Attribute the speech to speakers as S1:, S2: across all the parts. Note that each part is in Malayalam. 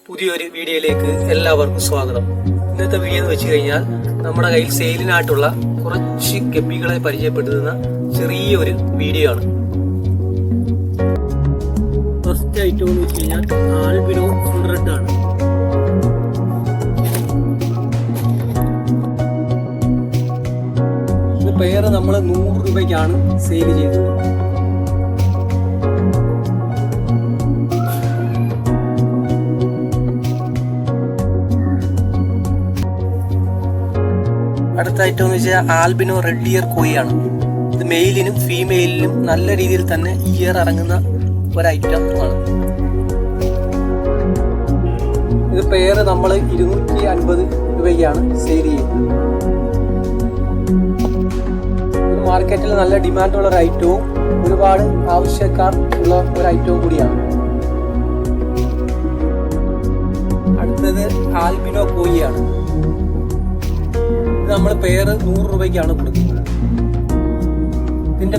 S1: പുതിയൊരു വീഡിയോയിലേക്ക് എല്ലാവർക്കും സ്വാഗതം. ഇന്നത്തെ വീഡിയോ എന്ന് വെച്ച് കഴിഞ്ഞാൽ നമ്മുടെ കയ്യിൽ സെയിലിനായിട്ടുള്ള കുറച്ച് ഗപ്പികളെ പരിചയപ്പെടുത്തുന്ന ചെറിയൊരു വീഡിയോ ആണ്. ഫസ്റ്റ് ഐറ്റം എന്ന് വെച്ച് കഴിഞ്ഞാൽ ആൽബിനോ ഫുൾ റെഡ് ആണ്. ഇത് പേര് നമ്മൾ 100 രൂപയ്ക്കാണ് സെയിൽ ചെയ്തത്. അടുത്ത ഐറ്റം എന്ന് വെച്ചാൽ ആൽബിനോ റെഡ് ഇയർ കോയിയാണ്. ഇത് മെയിലിനും ഫീമെയിലിനും നല്ല രീതിയിൽ തന്നെ ഇയർ ഇറങ്ങുന്ന ഒരു ഐറ്റം ആണ്. ഇത് പേര് നമ്മൾ 250 രൂപയ്ക്കാണ് സെയിൽ ചെയ്യുന്നത്. ഇത് മാർക്കറ്റിൽ നല്ല ഡിമാൻഡുള്ള ഒരു ഐറ്റവും ഒരുപാട് ആവശ്യക്കാർ ഉള്ള ഒരു ഐറ്റവും കൂടിയാണ്. അടുത്തത് ആൽബിനോ കോയിയാണ്. ഇത് നമ്മൾ പേര് 100 രൂപയ്ക്കാണ് കൊടുക്കുന്നത്. ഇതിന്റെ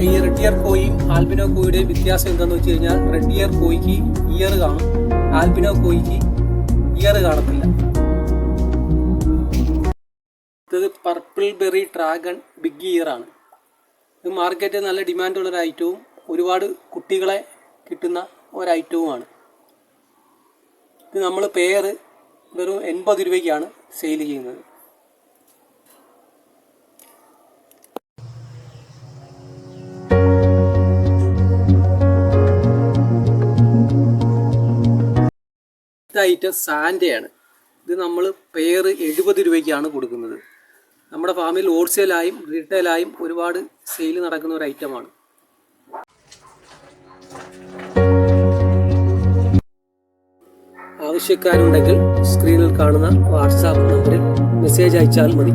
S1: ഈ റെഡ് ഇയർ കോയിയും ആൽബിനോ കോയിയുടെയും വ്യത്യാസം എന്താണെന്ന് വെച്ച് കഴിഞ്ഞാൽ റെഡ് ഇയർ കോയിക്ക് ഇയർ കാണും, ആൽബിനോ കോയിക്ക് ഇയർ കാണത്തില്ല. ഇത് purple berry dragon big ear ആണ്. ഇത് മാർക്കറ്റിൽ നല്ല ഡിമാൻഡുള്ള ഒരു ഐറ്റവും ഒരുപാട് കുട്ടികളെ കിട്ടുന്ന ഒരു ഐറ്റവുമാണ്. ഇത് നമ്മൾ പേര് വെറും 80 രൂപയ്ക്കാണ് സെയിൽ ചെയ്യുന്നത്. ഇത് ഐറ്റം സാൻഡയാണ്. ഇത് നമ്മൾ പേര് 70 രൂപയ്ക്കാണ് കൊടുക്കുന്നത്. നമ്മുടെ ഫാമിൽ ഹോൾസെയിലായും റീറ്റെയിലായും ഒരുപാട് സെയിൽ നടക്കുന്ന ഒരു ഐറ്റമാണ്. ആവശ്യക്കാരുണ്ടെങ്കിൽ സ്ക്രീനിൽ കാണുന്ന വാട്സാപ്പ് നമ്പറിൽ മെസ്സേജ് അയച്ചാൽ മതി.